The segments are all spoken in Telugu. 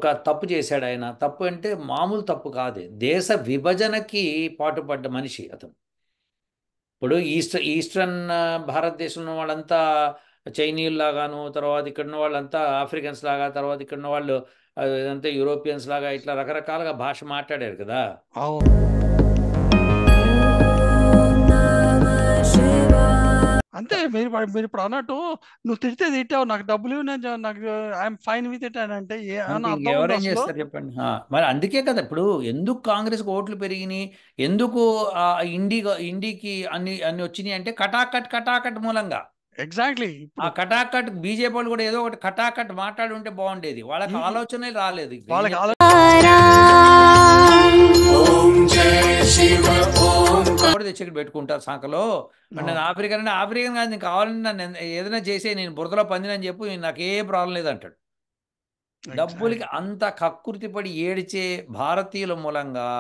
ఒక తప్పు చేశాడు ఆయన. తప్పు అంటే మామూలు తప్పు కాదు, దేశ విభజనకి పాటుపడ్డ మనిషి అతను. ఇప్పుడు ఈస్టర్న్ భారతదేశంలో ఉన్న వాళ్ళంతా చైనీయులు లాగాను, తర్వాత ఇక్కడ ఉన్న వాళ్ళంతా ఆఫ్రికన్స్ లాగా, తర్వాత ఇక్కడ ఉన్న వాళ్ళు ఇదంతా యూరోపియన్స్ లాగా, ఇట్లా రకరకాలుగా భాష మాట్లాడారు కదా. అవును. అంతే. మీరు మీరు ఇప్పుడు అన్నట్టు నువ్వు తిట్టావు, నాకు డబ్బులు ఇవ్వు, నాకు ఐఎమ్ ఫైన్ విత్ ఇట్ అని అంటే అంతే, ఏమన్నా అర్థం ఉందా ఎవరేం అసలు? చేస్తారు చెప్పండి. మరి అందుకే కదా ఇప్పుడు ఎందుకు కాంగ్రెస్కి ఓట్లు పెరిగినాయి, ఎందుకు ఆ ఇండికి అన్ని అన్ని వచ్చినాయి అంటే కటాకట్ కటాకట్ మూలంగా. ఎగ్జాక్ట్లీ. ఆ ఇప్పుడు కటాకట్ బీజేపీ వాళ్ళు కూడా ఏదో ఒకటి కటాకట్ మాట్లాడి ఉంటే బాగుండేది, వాళ్ళకి ఆలోచనే రాలేదు. ఏం వాళ్ళకి కూడా తెచ్చి ఇక్కడ పెట్టుకుంటారు సంఖలో. నేను ఆఫ్రికన్ అంటే ఆఫ్రికన్ కాదు, నేను కావాలని నన్ను ఏదైనా చేసే, నేను బురదలో పందినని చెప్పు, నాకే ప్రాబ్లం లేదంటాడు. డబ్బులకి అంత కక్కుర్తిపడి ఏడిచే భారతీయుల మూలంగా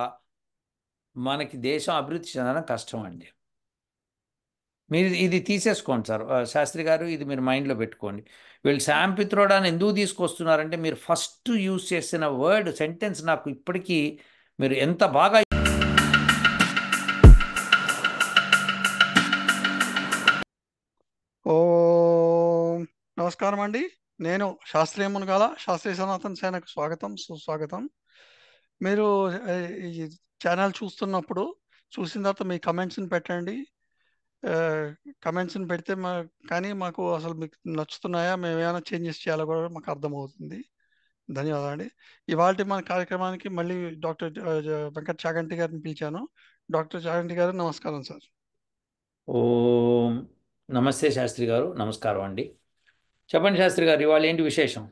మనకి దేశం అభివృద్ధి చెందడం కష్టం అండి. మీరు ఇది తీసేసుకోండి సార్, శాస్త్రి గారు, ఇది మీరు మైండ్లో పెట్టుకోండి. వీళ్ళు శామ్ పిత్రోడాని ఎందుకు తీసుకొస్తున్నారంటే, మీరు ఫస్ట్ యూజ్ చేసిన వర్డ్ సెంటెన్స్ నాకు ఇప్పటికీ మీరు ఎంత బాగా. ఓ నమస్కారం అండి. నేను శాస్త్రీయ మునగాల, శాస్త్రీయ సనాతన సేనకు స్వాగతం, సుస్వాగతం. మీరు ఈ ఛానల్ చూస్తున్నప్పుడు చూసిన తర్వాత మీ కమెంట్స్ని పెట్టండి. కమెంట్స్ని పెడితే కానీ మాకు అసలు మీకు నచ్చుతున్నాయా, మేము ఏమైనా చేంజెస్ చేయాలో కూడా మాకు అర్థమవుతుంది. ధన్యవాదాలు అండి. ఇవాళ మన కార్యక్రమానికి మళ్ళీ డాక్టర్ వెంకట చాగంటి గారిని పిలిచాను. డాక్టర్ చాగంటి గారు నమస్కారం సార్. ఓం నమస్తే శాస్త్రి గారు, నమస్కారం అండి. చెప్పండి శాస్త్రి గారు, ఇవాళ ఏంటి విశేషం?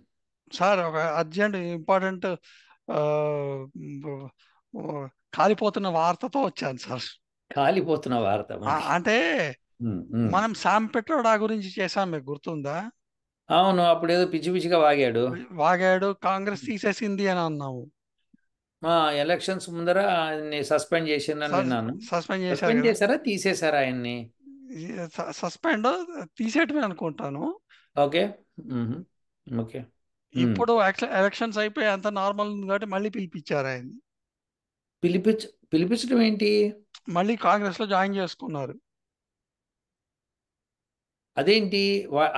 సార్ ఒక అర్జెంట్ ఇంపార్టెంట్ కాలిపోతున్న వార్తతో వచ్చాను సార్. కాలిపోతున్న వార్త అంటే మనం శామ్ పిట్రోడా గురించి చేశాం, మీకు గుర్తుందా? అవును, అప్పుడు ఏదో పిచ్చి పిచ్చిగా వాగాడు, కాంగ్రెస్ తీసేసింది అని అన్నాము. ఎలక్షన్స్ ముందర సస్పెండ్ చేసిందని విన్నాను. సస్పెండ్ చేశారు సస్పెండ్ కదా. చేశారా, తీసేశారా ఆయన్ని? సస్పెండ్ తీసేయటమే అనుకుంటాను. ఓకే. ఓకే. ఇప్పుడు ఎలక్షన్స్ అయిపోయి అంత నార్మల్ ఉంది కాబట్టి మళ్ళీ పిలిపించారు ఆయన్ని. పిలిపించడం ఏంటి? మళ్ళీ కాంగ్రెస్ లో జాయిన్ చేసుకున్నారు. అదేంటి?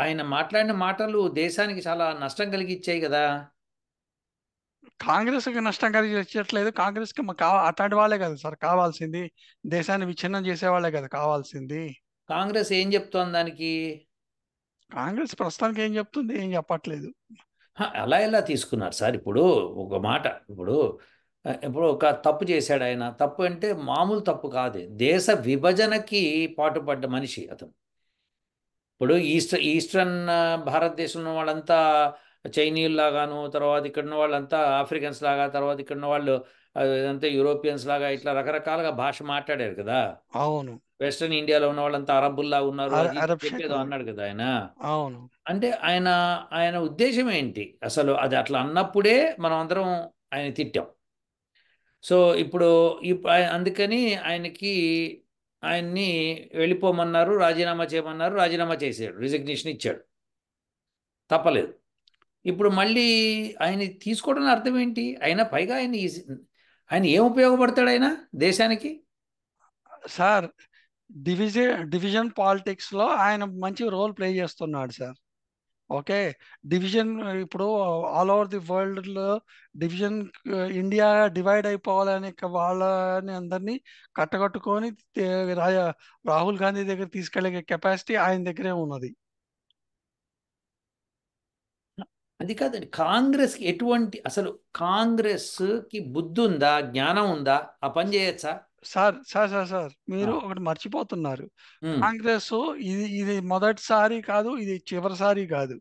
ఆయన మాట్లాడిన మాటలు దేశానికి చాలా నష్టం కలిగించాయి కదా. కాంగ్రెస్ కి నష్టం కలిగించట్లేదు. కాంగ్రెస్ కి అట్లాంటి వాళ్ళే కదా సార్ కావాల్సింది. దేశాన్ని విచ్ఛిన్నం చేసే వాళ్ళే కదా కావాల్సింది. కాంగ్రెస్ ఏం చెప్తోంది దానికి? కాంగ్రెస్ ప్రస్తుతానికి ఏం చెప్తుంది, ఏం చెప్పట్లేదు. అలా ఎలా తీసుకున్నారు సార్? ఇప్పుడు ఒక మాట, ఇప్పుడు ఒక తప్పు చేశాడు ఆయన. తప్పు అంటే మామూలు తప్పు కాదు, దేశ విభజనకి పాటుపడ్డ మనిషి అతను. ఇప్పుడు ఈస్టర్న్ భారతదేశంలో ఉన్న వాళ్ళంతా చైనీయులు లాగాను, తర్వాత ఇక్కడ ఉన్న వాళ్ళంతా ఆఫ్రికన్స్ లాగా, తర్వాత ఇక్కడ ఉన్న వాళ్ళు ఇదంతా యూరోపియన్స్ లాగా, ఇట్లా రకరకాలుగా భాష మాట్లాడారు కదా. అవును. వెస్ట్రన్ ఇండియాలో ఉన్న వాళ్ళంతా అరబ్బుల్లా ఉన్నారు, అది అరబ్ చెప్పేదో అన్నాడు కదా ఆయన. అవును. అంటే ఆయన ఉద్దేశం ఏంటి అసలు? అది అట్లా అన్నప్పుడే మనం అందరం ఆయన తిట్టాం. సో ఇప్పుడు అందుకని ఆయన్ని వెళ్ళిపోమన్నారు, రాజీనామా చేయమన్నారు, రాజీనామా చేశాడు, రిజిగ్నేషన్ ఇచ్చాడు, తప్పలేదు. ఇప్పుడు మళ్ళీ ఆయన తీసుకోవడం అర్థం ఏంటి? ఆయన పైగా ఆయన ఏం ఉపయోగపడతాడు ఆయన దేశానికి? సార్ డివిజన్ పాలిటిక్స్ లో ఆయన మంచి రోల్ ప్లే చేస్తున్నాడు సార్. ఓకే. డివిజన్ ఇప్పుడు ఆల్ ఓవర్ ది వరల్డ్ లో డివిజన్, ఇండియా డివైడ్ అయిపోవాలని వాళ్ళని అందరినీ కట్టగట్టుకొని రాహుల్ గాంధీ దగ్గర తీసుకెళ్లే కెపాసిటీ ఆయన దగ్గరే ఉన్నది. అది కాదండి, కాంగ్రెస్కి ఎటువంటి, అసలు కాంగ్రెస్కి బుద్ధి ఉందా, జ్ఞానం ఉందా, ఆ పని చేయొచ్చా? సార్ సార్ సార్ సార్ మీరు ఒకటి మర్చిపోతున్నారు. ఉమ్, కాంగ్రెస్ ఇది ఇది మొదటిసారి కాదు, ఇది చివరిసారి కాదు.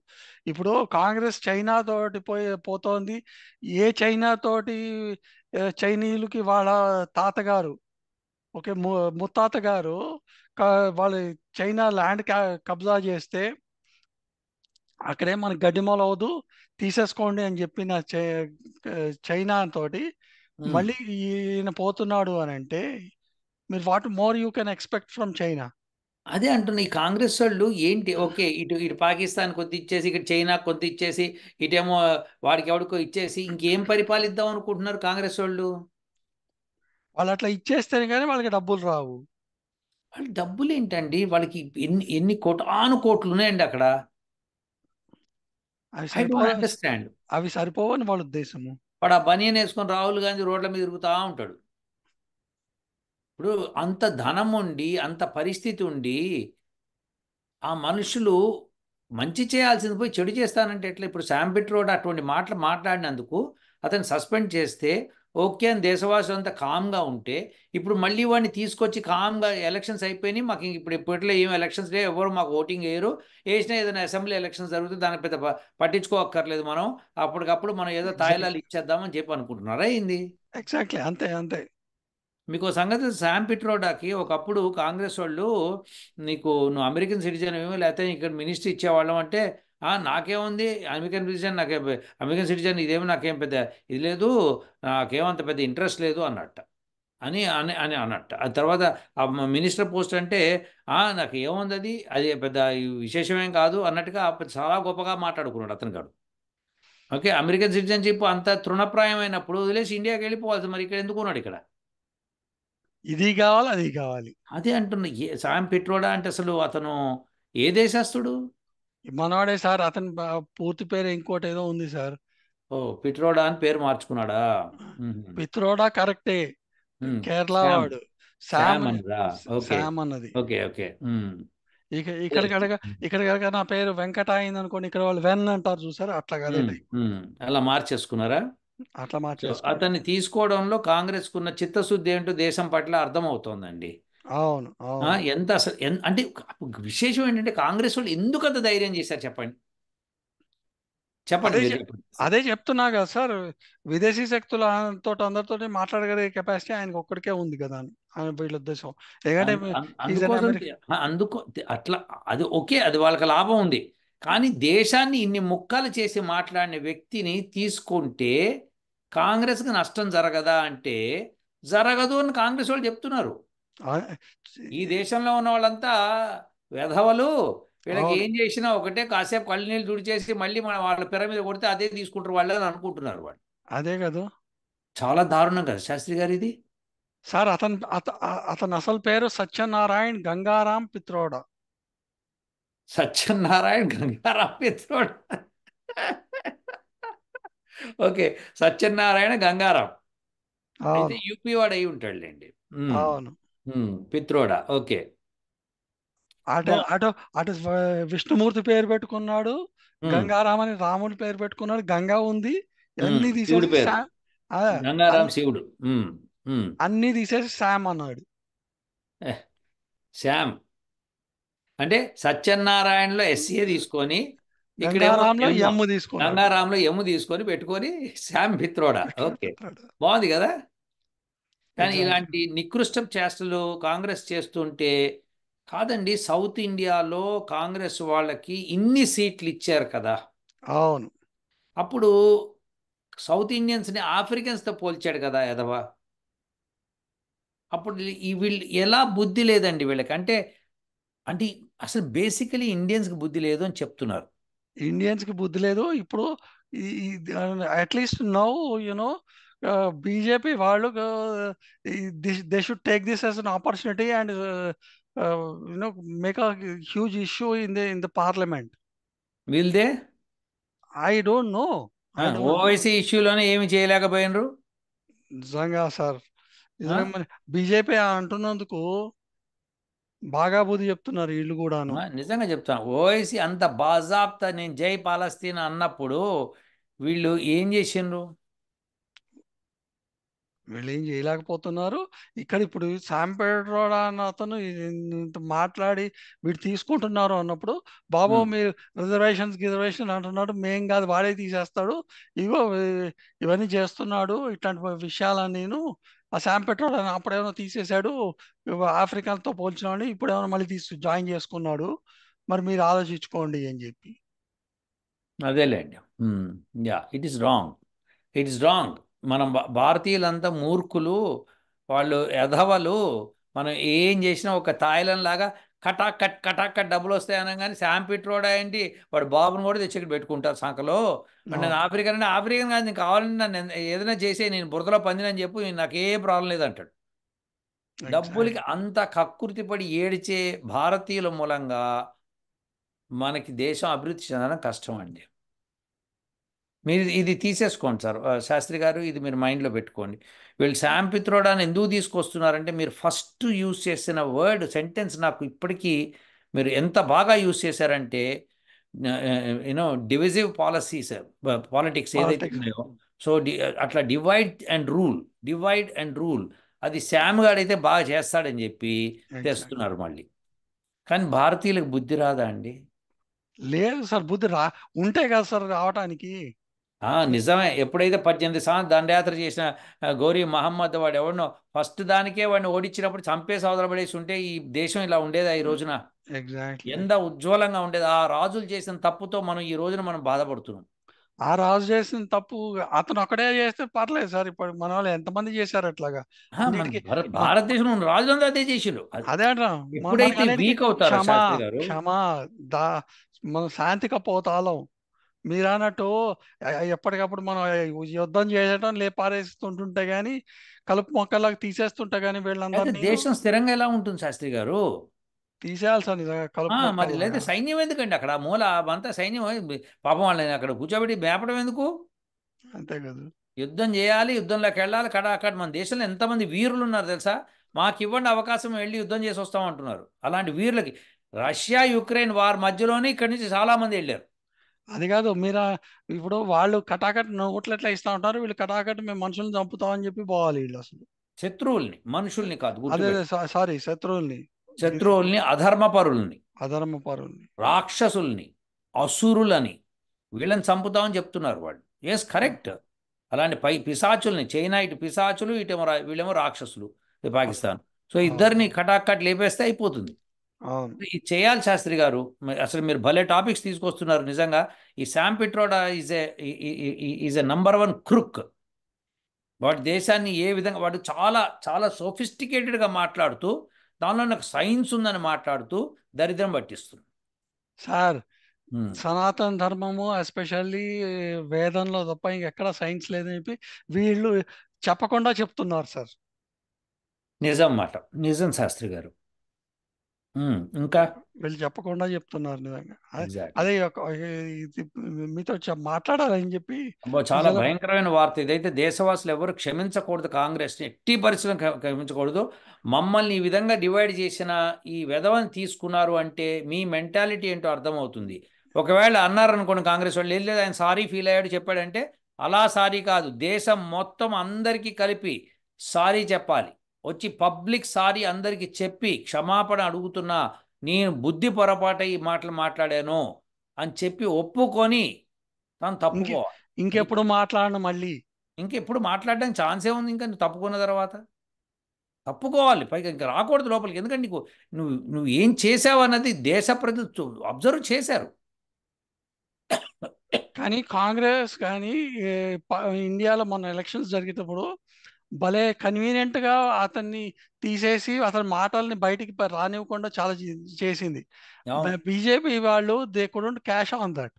ఇప్పుడు కాంగ్రెస్ చైనా తోటి పోతోంది. ఏ చైనా తోటి చైనీయులకి వాళ్ళ తాతగారు, ఓకే, ముత్తాత గారు వాళ్ళు చైనా ల్యాండ్ కబ్జా చేస్తే అక్కడే మనకి గడ్డి మొలవదు, తీసేసుకోండి అని చెప్పిన చైనా తోటి మళ్ళీ ఈయన పోతున్నాడు అని అంటే మీరు what more you can expect from China? అదే అంటున్నా, ఈ కాంగ్రెస్ వాళ్ళు ఏంటి, ఓకే, ఇటు ఇటు పాకిస్తాన్ కొంత ఇచ్చేసి, ఇటు చైనా కొంత ఇచ్చేసి, ఇటేమో వాడికి ఎవడికో ఇచ్చేసి ఇంకేం పరిపాలిద్దాం అనుకుంటున్నారు కాంగ్రెస్ వాళ్ళు? వాళ్ళు అట్లా ఇచ్చేస్తేనే కానీ వాళ్ళకి డబ్బులు రావు. వాళ్ళ డబ్బులు ఏంటండి, వాళ్ళకి ఎన్ని ఎన్ని కోటాను కోట్లు ఉన్నాయండి అక్కడ. అవి ఐ సరిపో డోంట్ అండర్స్టాండ్. అవి సరిపోవని వాళ్ళ ఉద్దేశము. వాడు ఆ బనియన్ వేసుకొని రాహుల్ గాంధీ రోడ్ల మీద తిరుగుతూ ఉంటాడు. ఇప్పుడు అంత ధనం ఉండి, అంత పరిస్థితి ఉండి, ఆ మనుషులు మంచి చేయాల్సింది పోయి చెడు చేస్తానంటే ఎట్లా? ఇప్పుడు శామ్ పిట్రోడ్ అటువంటి మాటలు మాట్లాడినందుకు అతను సస్పెండ్ చేస్తే ఓకే అని దేశవాసులు అంతా కామ్గా ఉంటే, ఇప్పుడు మళ్ళీ వాడిని తీసుకొచ్చి కామ్గా ఎలక్షన్స్ అయిపోయినాయి, మాకు ఇప్పుడు ఇప్పట్లో ఏం ఎలక్షన్స్ లేవు, ఎవరు మాకు ఓటింగ్ వేయరు, వేసినా ఏదైనా అసెంబ్లీ ఎలక్షన్స్ జరుగుతుంది, దానికి పెద్ద పట్టించుకోక్కర్లేదు మనం, అప్పటికప్పుడు మనం ఏదో తాయిలాలు ఎగ్జాక్ట్లీ. ఇచ్చేద్దామని చెప్పి అనుకుంటున్నారా ఏంది? ఎగ్జాక్ట్లీ అంతే అంతే. మీకు ఓ సంగతి తెలుసా? శామ్ పిట్రోడాకి ఒకప్పుడు కాంగ్రెస్ వాళ్ళు, నువ్వు అమెరికన్ సిటిజన్ ఏమో లేకపోతే ఇక్కడ మినిస్ట్రీ ఇచ్చేవాళ్ళం అంటే, నాకేముంది అమెరికన్ సిటిజన్, అమెరికన్ సిటిజన్ ఇదేమో నాకేం పెద్ద ఇది లేదు, నాకేమంత పెద్ద ఇంట్రెస్ట్ లేదు అన్నట్ట, అని అని అని అన్నట్ట. ఆ తర్వాత ఆ మినిస్టర్ పోస్ట్ అంటే, నాకు ఏముంది అది అది పెద్ద విశేషమేం కాదు అన్నట్టుగా చాలా గొప్పగా మాట్లాడుకున్నాడు అతను గాడు. ఓకే, అమెరికన్ సిటిజన్షిప్ అంత తృణప్రాయమైనప్పుడు వదిలేసి ఇండియాకి వెళ్ళిపోవాలి, మరి ఇక్కడ ఎందుకు ఉన్నాడు ఇక్కడ? ఇది కావాలి, అది కావాలి. అదే అంటున్నా, సాయం పిట్రోడా అంటే అసలు అతను ఏ దేశస్తుడు? మనవాడే సార్. అతని పూర్తి పేరు ఇంకోటి ఏదో ఉంది సార్. ఓ, పిట్రోడా అని పేరు మార్చుకున్నాడా? మ్మ్. పిత్రోడా కరెక్టే. మ్మ్. కేరళ శామ్. వాడు. శామ్ శామ్ అన్నదా? ఓకే. శామ్ అన్నది. Okay, okay. మ్మ్. ఇక్కడ కనుక ఇక్కడ కనుక నా పేరు వెంకట అయింది అనుకోండి, ఇక్కడ వాళ్ళు వెన్ అంటారు చూసారు, అట్లా అదే మ్మ్. టైప్. మ్మ్. అలా మార్చేసుకున్నారా? అట్లా సో మార్చేసుకున్నాడు. అతన్ని తీసుకోవడంలో కాంగ్రెస్కున్న చిత్తశుద్ధి ఏంటో దేశం పట్ల అర్థమవుతోందండి. అవును అవును. ఎంత అసలు అంటే విశేషం ఏంటంటే కాంగ్రెస్ వాళ్ళు ఎందుకు అంత ధైర్యం చేశారు చెప్పండి? చెప్పండి, అదే మీరు చె- చెప్పండి. అదే చెప్తున్నా కదా సార్. విదేశీ శక్తుల తోటి అందరితో మాట్లాడగలిగే కెపాసిటీ ఆయనకు ఒక్కడికే ఉంది కదా అని ఆయన వీళ్ళ ఉద్దేశం. ఎందుకంటే హీజ్ అన్ అందుకోసం అమెరికా. అట్లా అది ఓకే, అది వాళ్ళకి లాభం ఉంది. కానీ దేశాన్ని ఇన్ని ముక్కలు చేసి మాట్లాడిన వ్యక్తిని తీసుకుంటే కాంగ్రెస్కి నష్టం జరగదా అంటే జరగదు అని కాంగ్రెస్ వాళ్ళు చెప్తున్నారు. ఈ దేశంలో ఉన్న వాళ్ళంతా వెధవలు, వీళ్ళకి అవును. ఏం చేసినా ఒకటే, కాసేపు కళ్ళు నీళ్ళు తుడిచేసి మళ్ళీ మన వాళ్ళ పిర మీద కొడితే అదే తీసుకుంటారు వాళ్ళు అని అనుకుంటున్నారు వాళ్ళు. అదే కదా చాలా దారుణం కదా శాస్త్రి గారు ఇది. సార్. అతని అసలు పేరు సత్యనారాయణ గంగారాం పిత్రోడా. సత్యనారాయణ గంగారాం పిత్రోడు. ఓకే, సత్యనారాయణ గంగారాం. అయితే అవును యూపీ వాడు అయి ఉంటాడులేండి. అవును. పిత్రోడా, ఓకే. అటు బాగుంది. అటు అటు విష్ణుమూర్తి పేరు పెట్టుకున్నాడు. ఉమ్, గంగారాం అని రాముడి పేరు పెట్టుకున్నాడు. గంగా ఉంది. ఇవన్నీ శివుడి తీసేసి పేరు ఆ, గంగారాం అన్- శివుడు. ఉమ్, ఉమ్. అన్నీ తీసేసి శామ్ అన్నాడు. ఎహ్, శ్యామ్ అంటే సత్యనారాయణలో ఎస్ఏ తీసుకొని, ఇక్కడేమో గంగారాంలో ఎమ్, ఎమ్ము తీసుకున్నాడు. గంగారాంలో ఎమ్ తీసుకొని పెట్టుకొని శ్యామ్ పిత్రోడా. ఓకే, పిత్రోడా. బాగుంది కదా. కానీ ఎగ్జాక్ట్లీ. ఇలాంటి నికృష్ట చేష్టలు కాంగ్రెస్ చేస్తుంటే, కాదండి, సౌత్ ఇండియాలో కాంగ్రెస్ వాళ్ళకి ఇన్ని సీట్లు ఇచ్చారు కదా, అవును. అప్పుడు సౌత్ ఇండియన్స్ని ఆఫ్రికన్స్తో పోల్చాడు కదా ఎదవ. అప్పుడు ఈ వీళ్ళు ఎలా బుద్ధి లేదండి వీళ్ళకి అంటే, అంటే అసలు బేసికలీ ఇండియన్స్కి బుద్ధి లేదు అని చెప్తున్నారు. ఇండియన్స్ కి బుద్ధి లేదు ఇప్పుడు. అట్లీస్ట్ నౌ యునో బీజేపీ వాళ్ళు they should take this as an opportunity and you know make a huge issue in the parliament. వీళ్ళదే I don't know. I don't know. Owaisi ఇష్యూలోనే ఏమి చేయలేకపోయినరు. నిజంగా సార్. ఆ? నిజంగా మరి బీజేపీ అంటున్నందుకు బాగా బుద్ధి చెప్తున్నారు వీళ్ళు కూడాను. నిజంగా చెప్తాను, ఓవైసీ అంత బాజాబ్తా నేను జై పాలస్తీన్ అన్నప్పుడు వీళ్ళు ఏం చేసిండ్రు? వీళ్ళు ఏం చేయలేకపోతున్నారు. ఇక్కడ ఇప్పుడు శామ్ పెడ్రోడా అన్న అతను ఇంత మాట్లాడి వీడు తీసుకుంటున్నారు అన్నప్పుడు, బాబు ఉమ్, మీరు రిజర్వేషన్ అంటున్నాడు, మేం కాదు వాడే తీసేస్తాడు. ఇగో ఇవన్నీ చేస్తున్నాడు. ఇట్లాంటి విషయాలని నేను ఆ శామ్ పెట్రోడా అప్పుడేమో తీసేశాడు. ఆఫ్రికాతో పోల్చినాడు, ఇప్పుడేమో మళ్ళీ జాయిన్ చేసుకున్నాడు. మరి మీరు ఆలోచించుకోండి అని చెప్పి. అదేలేండి. Yeah, it is wrong. It is wrong. మనం భారతీయులంతా మూర్ఖులు, వాళ్ళు ఎధవలు, మనం ఏం చేసినా ఒక తాయిలం లాగా కటాక్ కట్ డబ్బులు వస్తాయి అనగానే శామ్ పిట్రోడా ఏంటి వాడు బాబుని కూడా తెచ్చి ఇక్కడ పెట్టుకుంటారు సంఖలో. మరి నేను ఆఫ్రికన్ అంటే ఆఫ్రికన్ కాదు, నీకు కావాలని నన్ను ఏదైనా చేసే నేను బురదలో పందినని చెప్పు, నాకు ఏ ప్రాబ్లం లేదంటాడు. డబ్బులకి ఎగ్జాక్ట్లీ. అంత కక్కుర్తి పడి ఏడిచే భారతీయుల మూలంగా మనకి దేశం అభివృద్ధి చెందడం కష్టం అండి. మీరు ఇది తీసేసుకోండి సార్, శాస్త్రి గారు, ఇది మీరు మైండ్లో పెట్టుకోండి. వీళ్ళు శామ్ పిత్రోడాని ఎందుకు తీసుకొస్తున్నారంటే, మీరు ఫస్ట్ యూజ్ చేసిన వర్డ్ సెంటెన్స్ నాకు ఇప్పటికీ మీరు ఎంత బాగా యూజ్ చేశారంటే, యూనో డివిజివ్ పాలసీస్, పాలిటిక్స్ ఏదైతే పాలిటిక్స్. ఉన్నాయో, సో అట్లా డివైడ్ అండ్ రూల్ అది శామ్ గాడైతే బాగా చేస్తాడని చెప్పి ఎగ్జాక్ట్. తెస్తున్నారు మళ్ళీ. కానీ భారతీయులకు బుద్ధి రాదా అండి? లేదు సార్, బుద్ధి ఉంటే కదా సార్ రావటానికి. నిజమే. ఎప్పుడైతే 18 సార్లు దండయాత్ర చేసిన గౌరీ మహమ్మద్ వాడు ఎవడనో ఫస్ట్ దానికే వాడిని ఓడించినప్పుడు చంపేసి అవతల పడేసి ఉంటే ఈ దేశం ఇలా ఉండేదా ఈ రోజున? ఎగ్జాక్ట్లీ. ఎంత ఉజ్వలంగా ఉండేది. ఆ రాజులు చేసిన తప్పుతో మనం ఈ రోజున మనం బాధపడుతున్నాం. ఆ రాజు చేసిన తప్పు అతను ఒక్కడే చేస్తే పర్లేదు సార్. ఇప్పుడు మన వాళ్ళు ఎంతమంది చేశారు అట్లాగా మన అన్నిటికీ. మ- భారతదేశంలో ఉన్న రాజులంతా అదే చేసిండు. అదే అంటాం. ఎప్పుడైతే మనకన్నిటికీ వీక్ అవుతారో క్షమ, శాస్త్రి గారు, క్షమ, దా మనం శాంతిక పోతాలం. మీరు అన్నట్టు ఎప్పటికప్పుడు మనం యుద్ధం చేయటం పారేస్తుంటుంటే గానీ, కలుపు మొక్కలాగా తీసేస్తుంటే గానీ అయితే వీళ్ళందరినీ దేశం స్థిరంగా ఎలా ఉంటుంది శాస్త్రి గారు? తీసేయాలి సార్ నిజంగా కలుపు మరి లేదా మొక్కలాగా. సైన్యం ఎందుకండి అక్కడ మూల అంతా సైన్యం? పాపం వాళ్ళని అక్కడ కూర్చోబెట్టి మేపడం ఎందుకు? అంతే కదా. యుద్ధం చేయాలి, యుద్ధంలోకి వెళ్ళాలి. అక్కడ మన దేశంలో ఎంతమంది వీరులు ఉన్నారు తెలుసా? మాకు ఇవ్వండి అవకాశం, వెళ్ళి యుద్ధం చేసి వస్తామంటున్నారు. అలాంటి వీరులకి రష్యా యుక్రెయిన్ వార్ మధ్యలోనే ఇక్కడి నుంచి చాలామంది వెళ్ళారు. అది కాదు మీరు ఇప్పుడు వాళ్ళు కటాకట్ నోట్లు ఎట్లా ఇస్తా ఉంటారు, వీళ్ళు కటాకట్ మేము మనుషుల్ని చంపుతామని చెప్పి పోవాలి వీళ్ళు అసలు. శత్రువుల్ని, మనుషుల్ని కాదు, అదే గుర్తుపెట్టు. సారీ, శత్రువుల్ని. శత్రువుల్ని, అధర్మపరుల్ని, అధర్మ పరుల్ని. రాక్షసుల్ని, అసురులని, వీళ్ళని చంపుతామని చెప్తున్నారు వాళ్ళు. Yes, correct. అలాంటి పిశాచుల్ని, చైనా ఇటు పిశాచులు, ఇటేమో వీళ్ళేమో రాక్షసులు, ఇది పాకిస్తాన్. సో ఇద్దరిని కటాకట్ లేపేస్తే అయిపోతుంది. అవును ఇది చేయాలి శాస్త్రి గారు. అసలు మీరు భలే టాపిక్స్ తీసుకొస్తున్నారు నిజంగా. ఈ Sam Pitroda is a number 1 క్రుక్. వాడి దేశాన్ని ఏ విధంగా, వాడు చాలా చాలా సోఫిస్టికేటెడ్గా మాట్లాడుతూ, దానిలో నాకు సైన్స్ ఉందని మాట్లాడుతూ దరిద్రం పట్టిస్తుంది. సార్. ఉమ్, సనాతన ధర్మము ఎస్పెషల్లీ వేదంలో తప్ప ఇంకెక్కడ సైన్స్ లేదని చెప్పి వీళ్ళు చెప్పకుండా చెప్తున్నారు సార్. నిజం మాట, నిజం శాస్త్రి గారు. ఇంకా వీళ్ళు చెప్పకుండా చెప్తున్నారు నిజంగా. ఎగ్జాక్ట్లీ. అదే ఇది మీతో మాట్లాడాలని చెప్పి అబ్బో, చాలా నిజంగా. భయంకరమైన వార్త ఇదైతే. దేశవాసులు ఎవరు క్షమించకూడదు, కాంగ్రెస్ని ఎట్టి పరిస్థితుల్లో క్షమించకూడదు. మమ్మల్ని ఈ విధంగా డివైడ్ చేసిన ఈ వెధవని తీసుకున్నారు అంటే మీ మెంటాలిటీ ఏంటో అర్థమవుతుంది. ఒకవేళ అన్నారనుకోండి కాంగ్రెస్ వాళ్ళు, లేదు ఆయన సారీ ఫీల్ అయ్యాడు చెప్పాడంటే, అలా సారీ కాదు, దేశం మొత్తం అందరికీ కలిపి సారీ చెప్పాలి. వచ్చి పబ్లిక్ సారీ అందరికీ చెప్పి క్షమాపణ అడుగుతున్నా, నేను బుద్ధి పొరపాటు ఈ మాటలు మాట్లాడాను అని చెప్పి ఒప్పుకొని తను ఇంకే తప్పుకోవాలి. అది ఇంకెప్పుడు మాట్లాడను మళ్ళీ. ఇంకెప్పుడు మాట్లాడడానికి ఛాన్సే ఉంది ఇంకా, నువ్వు తప్పుకున్న తర్వాత తప్పుకోవాలి. పైగా ఇంకా రాకూడదు లోపలికి. ఎందుకంటే నీకు నువ్వు నువ్వు ఏం చేసావు అన్నది దేశ ప్రజలు అబ్జర్వ్ చేశారు. కానీ కాంగ్రెస్ కానీ ఏ, ఇండియాలో మొన్న ఎలక్షన్స్ జరిగేటప్పుడు భలే కన్వీనియంట్ గా అతన్ని తీసేసి అతని మాటల్ని బయటికి రానివ్వకుండా చాలా చేసింది. అవును. బీజేపీ వాళ్ళు they couldn't cash on that.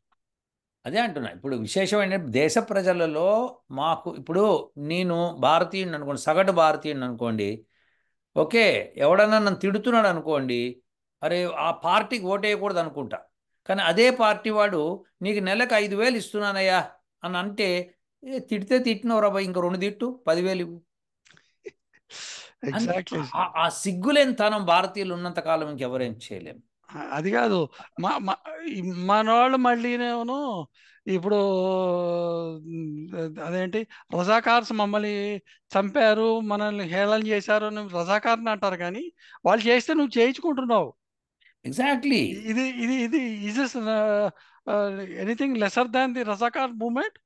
అదే అంటున్నా. ఇప్పుడు విశేషం ఏంటంటే దేశ ప్రజలలో మాకు ఇప్పుడు, నేను భారతీయుడిని అనుకోండి, సగటు భారతీయుడిని అనుకోండి, ఓకే, ఎవడన్నా నన్ను తిడుతున్నాడు అనుకోండి, అరే ఆ పార్టీకి ఓటేయకూడదు అనుకుంటా. కానీ అదే పార్టీ వాడు నీకు నెలకు 5,000 ఇస్తున్నానయ్యా అని అంటే, తిడితే తిట్టినవరా బాయ్, ఇంక 2 తిట్టు 10,000 ఇవ్వు అని. ఎగ్జాక్ట్లీ. ఆ సిగ్గులేని తనం భారతీయులు ఉన్నంత కాలం ఇంకెవరేం చేయలేము. అది కాదు. మా మా- మన వాళ్ళు మళ్ళీనేమో ఇప్పుడు అదేంటి రజాకార్స్ మమ్మల్ని చంపారు, మనల్ని హేళన చేశారు అని రజాకార్ని అంటారు. కానీ వాళ్ళు చేస్తే నువ్వు చేయించుకుంటున్నావు. ఎగ్జాక్ట్లీ. ఇది ఇది ఇది is this anything lesser than the Razakar moment?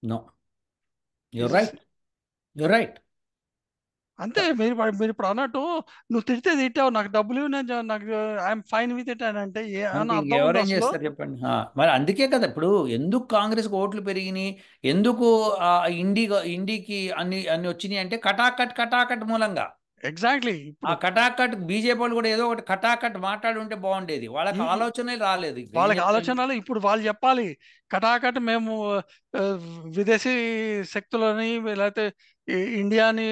No, you're right, you're right. అంతే. మీరు ఇప్పుడు అన్నట్టు నువ్వు తిడితే తిట్టావు, నాకు డబ్బులు ఇవ్వు, నాకు ఐఎమ్ ఫైన్ విత్ ఇట్ అని అంటే అంతే, ఏమన్నా అర్థం ఉందా ఇంకెవరేం అసలు? చేస్తారు చెప్పండి. మరి అందుకే కదా ఇప్పుడు ఎందుకు కాంగ్రెస్కి ఓట్లు పెరిగినాయి, ఎందుకు ఇండికి అన్ని అన్ని వచ్చినాయి అంటే కటాకట్ మూలంగా. ఎగ్జాక్ట్లీ. ఆ ఇప్పుడు కటాకట్ బీజేపీ వాళ్ళు కూడా ఏదో ఒకటి కటాకట్ మాట్లాడి ఉంటే బాగుండేది. వాళ్ళకి ఈ ఆలోచనే రాలేదు. ఏం వాళ్ళకి చెప్పాలి? ఆలోచనలు ఇప్పుడు వాళ్ళు చెప్పాలి కటాకట్ మేము ఆ, విదేశీ శక్తులని లేకపోతే ఇండియాని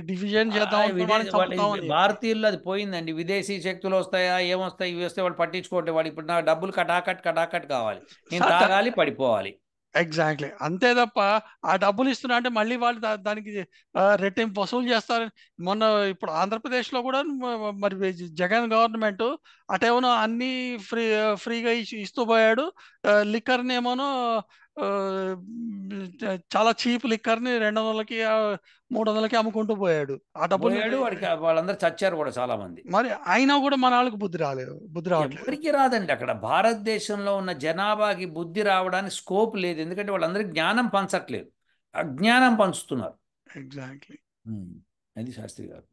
డివిజన్ చేద్దాం అనుకున్న వాళ్ళని చంపుతామని చెప్పి. భారతీయుల్లో అది పోయిందండి. విదేశీ శక్తులు వస్తాయా, ఏమొస్తాయి, ఇవి వస్తే వాళ్ళు పట్టించుకోవట్లేదు. వాడు ఇప్పుడు నాకు డబ్బులు కటాకట్ కటాకట్ కావాలి, నేను సార్ తాగాలి, పడిపోవాలి. ఎగ్జాక్ట్లీ అంతే తప్ప ఆ డబ్బులు ఇస్తున్నా అంటే మళ్ళీ వాళ్ళు దానికి రెట్టింపు వసూలు చేస్తారని. మొన్న ఇప్పుడు ఆంధ్రప్రదేశ్లో కూడా మరి జగన్ గవర్నమెంట్ అటేమో అన్ని ఫ్రీగా ఇస్తూ పోయాడు. లిక్కర్ని ఏమోనో ఆ, చాలా చీప్ లిక్కర్ని 200కి 300కి అమ్ముకుంటూ పోయాడు. ఆ డబ్బులు పోయాడు, వాడికి వాళ్ళందరూ చచ్చారు కూడా చాలా మంది. మరి అయినా కూడా మన వాళ్ళకి బుద్ధి రావట్లేదు. ఎవరికి రాదండి. అక్కడ భారతదేశంలో ఉన్న జనాభాకి బుద్ధి రావడానికి స్కోప్ లేదు. ఎందుకంటే వాళ్ళందరికీ జ్ఞానం పంచట్లేదు, అజ్ఞానం పంచుతున్నారు. ఎగ్జాక్ట్లీ. ఉమ్. అది శాస్త్రి గారు.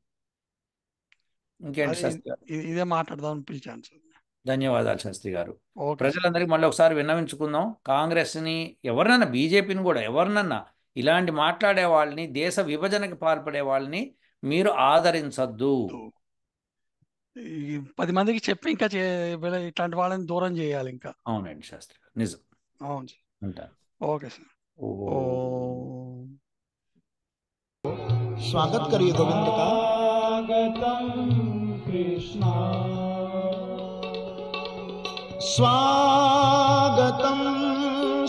ఇంకేంటి అది శాస్త్రి గారు? ఇదే మాట్లాడదామని పిలిచాను సార్. ధన్యవాదాలు శాస్త్రి గారు. Okay sir. ప్రజలందరికీ మళ్ళీ ఒకసారి విన్నవించుకుందాం. కాంగ్రెస్ని, ఎవరినన్నా, బీజేపీని కూడా, ఎవరినన్నా ఇలాంటి మాట్లాడే వాళ్ళని, దేశ విభజనకి పాల్పడే వాళ్ళని మీరు ఆదరించద్దు. ఈ 10 మందికి చెప్పి ఇంకా ఇట్లాంటి వాళ్ళని దూరం చేయాలి ఇంకా. అవునండి శాస్త్రి గారు, నిజం. అవును సార్. ఉంటాను. Okay sir. ఓ स्वागत करिए गोविंद का। स्वागतं कृष्णा स्वागतं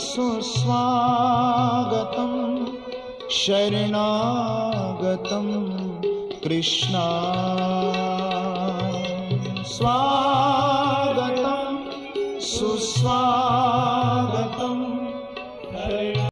सुस्वागतं शरणागतं कृष्णा।